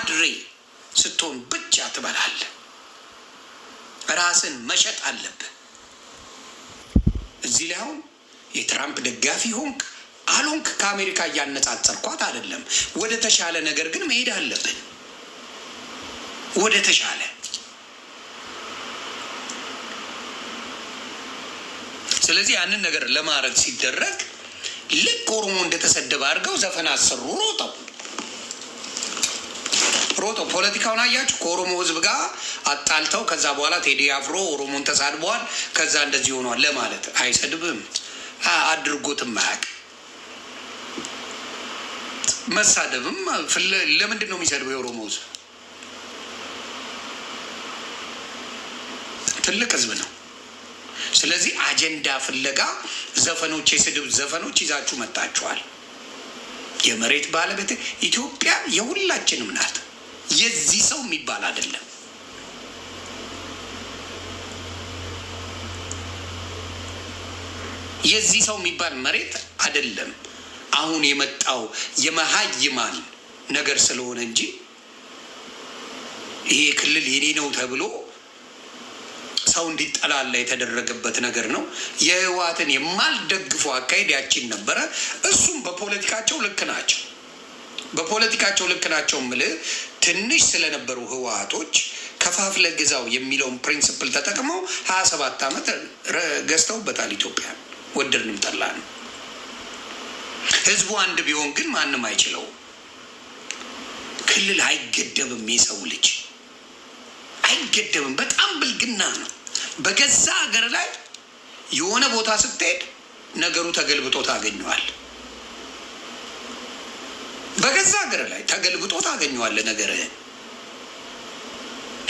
ካድሬ ስትሆን ብቻ ትበላለህ። ራስን መሸጥ አለብህ። እዚህ ላይ አሁን የትራምፕ ደጋፊ ሆንክ አልሆንክ ከአሜሪካ እያነጻጸርኳት አይደለም። ወደ ተሻለ ነገር ግን መሄድ አለብን። ወደ ተሻለ ስለዚህ ያንን ነገር ለማድረግ ሲደረግ ልክ ኦሮሞ እንደተሰደበ አድርገው ዘፈን አሰሩ። ሮጠው ፖለቲካውን አያችሁ። ከኦሮሞ ህዝብ ጋር አጣልተው ከዛ በኋላ ቴዲ አፍሮ ኦሮሞን ተሳድበዋል። ከዛ እንደዚህ ሆኗል ለማለት አይሰድብም፣ አድርጎትም አያውቅ። መሳደብም ለምንድን ነው የሚሰድበው? የኦሮሞ ህዝብ ትልቅ ህዝብ ነው። ስለዚህ አጀንዳ ፍለጋ ዘፈኖች፣ የስድብ ዘፈኖች ይዛችሁ መጣችኋል። የመሬት ባለቤት ኢትዮጵያ የሁላችንም ናት። የዚህ ሰው የሚባል አይደለም። የዚህ ሰው የሚባል መሬት አይደለም። አሁን የመጣው የመሀይማን ነገር ስለሆነ እንጂ ይሄ ክልል የኔ ነው ተብሎ ሰው እንዲጠላላ የተደረገበት ነገር ነው። የህወሓትን የማልደግፈው አካሄድ ያቺን ነበረ። እሱም በፖለቲካቸው ልክ ናቸው። በፖለቲካቸው ልክ ናቸው ምልህ ትንሽ ስለነበሩ ህወሓቶች ከፋፍለ ግዛው የሚለውን ፕሪንስፕል ተጠቅመው 27 ዓመት ገዝተውበታል። ኢትዮጵያ ወደድንም ጠላን። ህዝቡ አንድ ቢሆን ግን ማንም አይችለው። ክልል አይገደብም። የሰው ልጅ አይገደብም። በጣም ብልግና ነው። በገዛ ሀገር ላይ የሆነ ቦታ ስትሄድ ነገሩ ተገልብጦ ታገኘዋል። በገዛ ሀገር ላይ ተገልብጦ ታገኘዋለህ ነገርህን።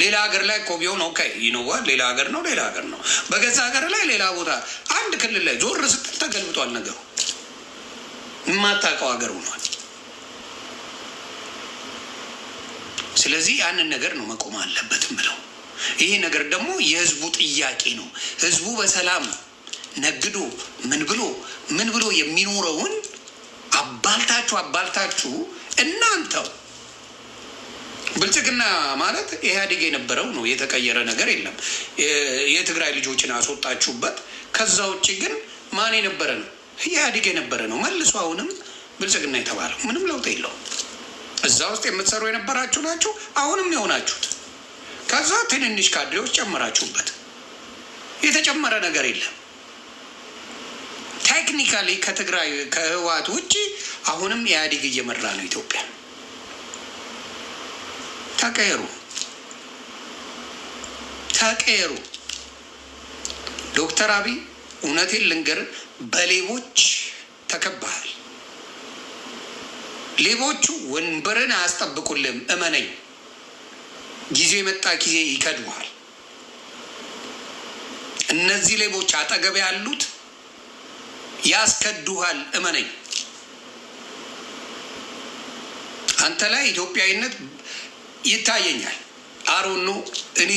ሌላ ሀገር ላይ እኮ ቢሆን ኦኬ ይኖዋል። ሌላ ሀገር ነው፣ ሌላ ሀገር ነው። በገዛ ሀገር ላይ ሌላ ቦታ አንድ ክልል ላይ ዞር ስትል ተገልብጧል ነገሩ። የማታውቀው ሀገር ሆኗል። ስለዚህ ያንን ነገር ነው መቆም አለበት ብለው። ይሄ ነገር ደግሞ የህዝቡ ጥያቄ ነው። ህዝቡ በሰላም ነግዶ ምን ብሎ የሚኖረውን አባልታችሁ እናንተው ብልጽግና ማለት ኢህአዴግ የነበረው ነው። የተቀየረ ነገር የለም። የትግራይ ልጆችን አስወጣችሁበት። ከዛ ውጭ ግን ማን የነበረ ነው? ኢህአዴግ የነበረ ነው። መልሶ አሁንም ብልጽግና የተባለው ምንም ለውጥ የለውም። እዛ ውስጥ የምትሰሩ የነበራችሁ ናችሁ። አሁንም የሆናችሁት ከዛ ትንንሽ ካድሬዎች ጨመራችሁበት። የተጨመረ ነገር የለም። ቴክኒካሊ ከትግራይ ከህወሓት ውጭ አሁንም ኢህአዴግ እየመራ ነው ኢትዮጵያ። ተቀየሩ። ዶክተር አብይ እውነቴን ልንገር፣ በሌቦች ተከባሃል። ሌቦቹ ወንበርን አያስጠብቁልም። እመነኝ፣ ጊዜ የመጣ ጊዜ ይከድዋል። እነዚህ ሌቦች አጠገብ ያሉት ያስከዱሃል። እመነኝ። አንተ ላይ ኢትዮጵያዊነት ይታየኛል። አሮኖ እኔ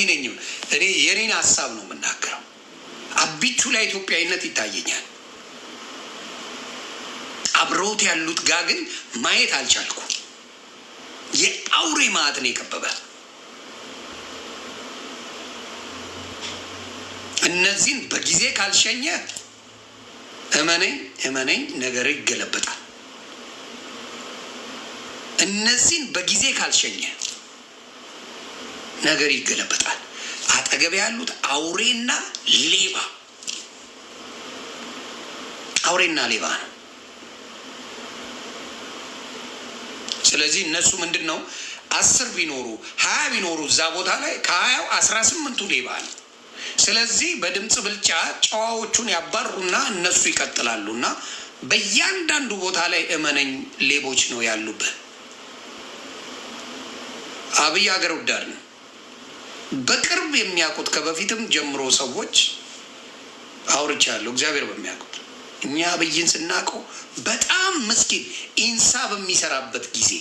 የኔን ሀሳብ ነው የምናገረው። አቢቹ ላይ ኢትዮጵያዊነት ይታየኛል። አብረውት ያሉት ጋር ግን ማየት አልቻልኩ። የአውሬ ማዕት ነው የከበበ። እነዚህን በጊዜ ካልሸኘ እመነኝ ነገር ይገለበጣል። እነዚህን በጊዜ ካልሸኘ ነገር ይገለበጣል። አጠገብ ያሉት አውሬና ሌባ ነው። ስለዚህ እነሱ ምንድን ነው 10 ቢኖሩ 20 ቢኖሩ እዛ ቦታ ላይ ከ20 18ቱ ሌባ ነው። ስለዚህ በድምፅ ብልጫ ጨዋዎቹን ያባሩና እነሱ ይቀጥላሉና በእያንዳንዱ ቦታ ላይ እመነኝ ሌቦች ነው ያሉብህ። አብይ ሀገር ወዳድ ነው። በቅርብ የሚያውቁት ከበፊትም ጀምሮ ሰዎች አውርቻለሁ። እግዚአብሔር በሚያውቁት እኛ አብይን ስናውቀው በጣም ምስኪን ኢንሳ በሚሰራበት ጊዜ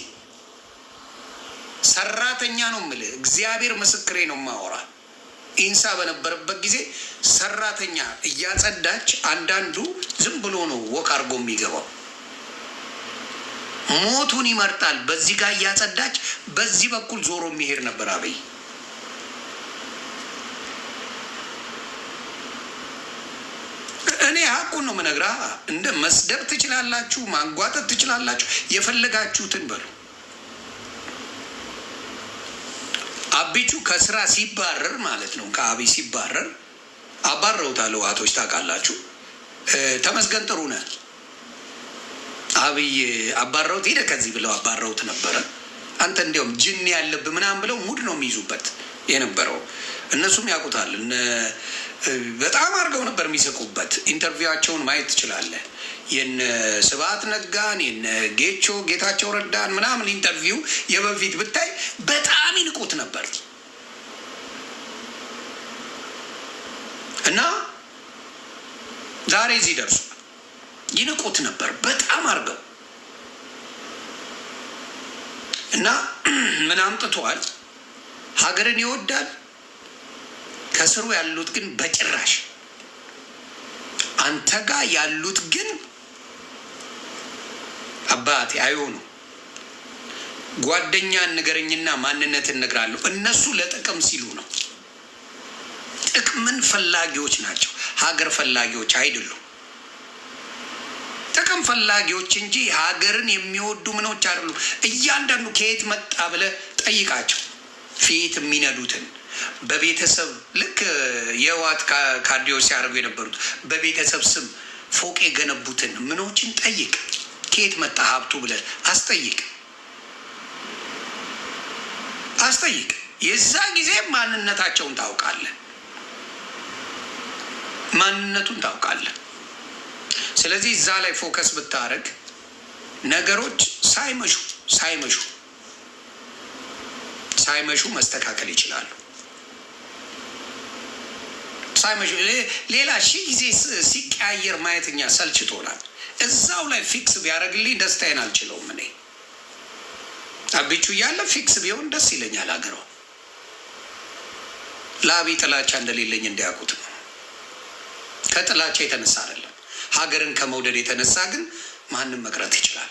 ሰራተኛ ነው የምልህ። እግዚአብሔር ምስክሬ ነው የማወራ። ኢንሳ በነበረበት ጊዜ ሰራተኛ እያጸዳች አንዳንዱ ዝም ብሎ ነው ወቅ አድርጎ የሚገባው። ሞቱን ይመርጣል። በዚህ ጋር እያጸዳች በዚህ በኩል ዞሮ የሚሄድ ነበር አብይ። እኔ ሀቁን ነው ምነግራ። እንደ መስደብ ትችላላችሁ፣ ማንጓጠጥ ትችላላችሁ፣ የፈለጋችሁትን በሉ። አቢቹ ከስራ ሲባረር ማለት ነው፣ ከአብይ ሲባረር አባረውታል ህወሓቶች ታውቃላችሁ። ተመስገን ጥሩነህ አብይ አባረውት ሄደ ከዚህ ብለው አባረውት ነበረ። አንተ እንዲያውም ጅን ያለብህ ምናምን ብለው ሙድ ነው የሚይዙበት የነበረው። እነሱም ያውቁታል። በጣም አድርገው ነበር የሚስቁበት። ኢንተርቪዋቸውን ማየት ትችላለህ። የነ ስብሐት ነጋን የነ ጌታቸው ረዳን ምናምን ኢንተርቪው የበፊት ብታይ በጣም ይንቁት ነበር እና ዛሬ እዚህ ደርሱ ይንቁት ነበር በጣም አድርገው እና ምን አምጥቷል? ሀገርን ይወዳል። ከስሩ ያሉት ግን በጭራሽ። አንተ ጋር ያሉት ግን አባቴ አይሆኑ። ጓደኛን ንገረኝና ማንነትን እነግራለሁ። እነሱ ለጥቅም ሲሉ ነው። ጥቅምን ፈላጊዎች ናቸው። ሀገር ፈላጊዎች አይደሉም። ጥቅም ፈላጊዎች እንጂ ሀገርን የሚወዱ ምኖች አይደሉም። እያንዳንዱ ከየት መጣ ብለህ ጠይቃቸው። ፊት የሚነዱትን በቤተሰብ ልክ የህወሓት ካድሬዎች ሲያደርጉ የነበሩት በቤተሰብ ስም ፎቅ የገነቡትን ምኖችን ጠይቅ። ከየት መጣ ሀብቱ ብለህ አስጠይቅ። የዛ ጊዜ ማንነታቸውን ታውቃለህ፣ ማንነቱን ታውቃለህ። ስለዚህ እዛ ላይ ፎከስ ብታደርግ ነገሮች ሳይመሹ መስተካከል ይችላሉ። ሳይመሹ ሌላ ሺህ ጊዜ ሲቀያየር ማየትኛ ሰልችቶናል። እዛው ላይ ፊክስ ቢያደርግልኝ ደስታዬን አልችለውም። እኔ አቢቹ እያለ ፊክስ ቢሆን ደስ ይለኛል። ሀገሯ ለአብይ ጥላቻ እንደሌለኝ እንዲያውቁት ነው። ከጥላቻ የተነሳ አይደለም፣ ሀገርን ከመውደድ የተነሳ ግን ማንም መቅረት ይችላል።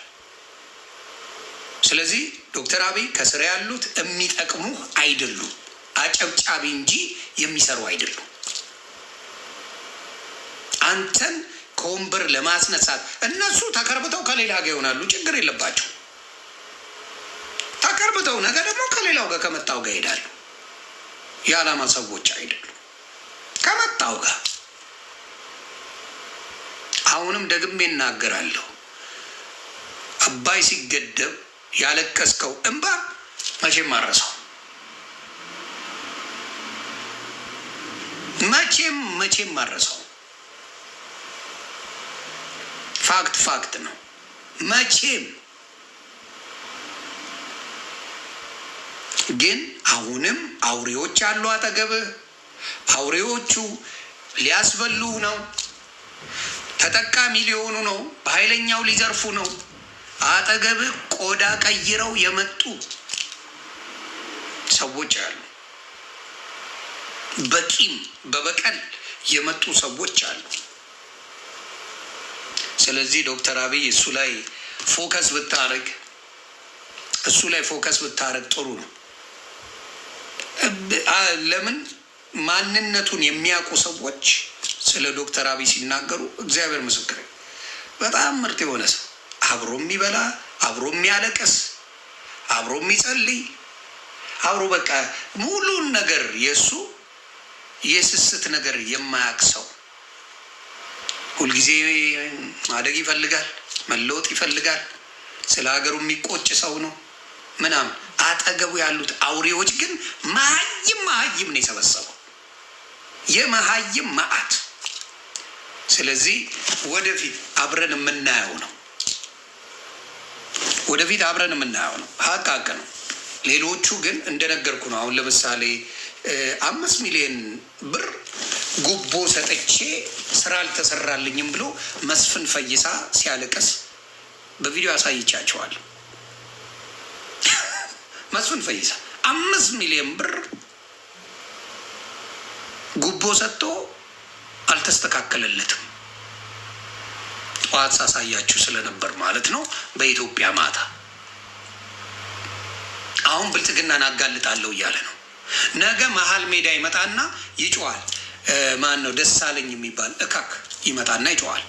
ስለዚህ ዶክተር አብይ ከስር ያሉት የሚጠቅሙ አይደሉም፣ አጨብጫቢ እንጂ የሚሰሩ አይደሉም። አንተን ከወንበር ለማስነሳት እነሱ ተከርብተው ከሌላ ጋር ይሆናሉ፣ ችግር የለባቸው። ተከርብተው ነገ ደግሞ ከሌላው ጋር ከመጣው ጋር ይሄዳሉ። የዓላማ ሰዎች አይደሉም። ከመጣው ጋር አሁንም ደግሜ እናገራለሁ። አባይ ሲገደብ ያለቀስከው እንባ መቼም አረሳው። መቼም አረሳው። ፋክት ነው። መቼም ግን አሁንም አውሬዎች አሉ አጠገብህ። አውሬዎቹ ሊያስበሉ ነው፣ ተጠቃሚ ሊሆኑ ነው፣ በኃይለኛው ሊዘርፉ ነው። አጠገብህ ቆዳ ቀይረው የመጡ ሰዎች አሉ። በቂም በበቀል የመጡ ሰዎች አሉ። ስለዚህ ዶክተር አብይ እሱ ላይ ፎከስ ብታረግ ጥሩ ነው። ለምን ማንነቱን የሚያውቁ ሰዎች ስለ ዶክተር አብይ ሲናገሩ እግዚአብሔር ምስክር በጣም ምርጥ የሆነ ሰው፣ አብሮ የሚበላ አብሮ የሚያለቅስ አብሮ የሚጸልይ አብሮ በቃ ሙሉን ነገር የእሱ የስስት ነገር የማያውቅ ሰው፣ ሁልጊዜ ማደግ ይፈልጋል፣ መለወጥ ይፈልጋል፣ ስለ ሀገሩ የሚቆጭ ሰው ነው ምናምን። አጠገቡ ያሉት አውሬዎች ግን መሀይም ነው የሰበሰበው፣ የመሀይም መዓት። ስለዚህ ወደፊት አብረን የምናየው ነው። ሀቅ ነው። ሌሎቹ ግን እንደነገርኩ ነው። አሁን ለምሳሌ 5 ሚሊዮን ብር ጉቦ ሰጥቼ ስራ አልተሰራልኝም ብሎ መስፍን ፈይሳ ሲያለቅስ በቪዲዮ አሳይቻቸዋል። መስፍን ፈይሳ 5 ሚሊዮን ብር ጉቦ ሰጥቶ አልተስተካከለለትም። ጠዋት ሳሳያችሁ ስለነበር ማለት ነው። በኢትዮጵያ ማታ አሁን ብልጽግናን አጋልጣለሁ እያለ ነው። ነገ መሀል ሜዳ ይመጣና ይጮዋል። ማን ነው ደሳለኝ የሚባል እካክ ይመጣና ይጮዋል።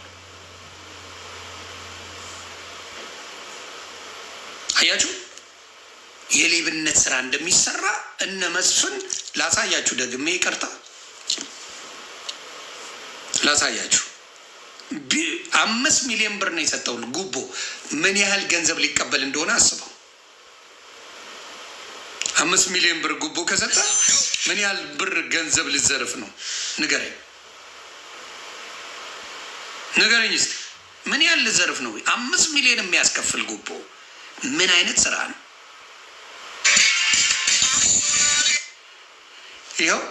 አያችሁ የሌብነት ስራ እንደሚሰራ እነ መስፍን ላሳያችሁ። ደግሜ ይቅርታ ላሳያችሁ። 5 ሚሊዮን ብር ነው የሰጠው ጉቦ። ምን ያህል ገንዘብ ሊቀበል እንደሆነ አስበው። 5 ሚሊዮን ብር ጉቦ ከሰጠ ምን ያህል ብር ገንዘብ ልዘርፍ ነው? ንገረኝ እስኪ ምን ያህል ልዘርፍ ነው? 5 ሚሊዮን የሚያስከፍል ጉቦ ምን አይነት ስራ ነው? ይኸው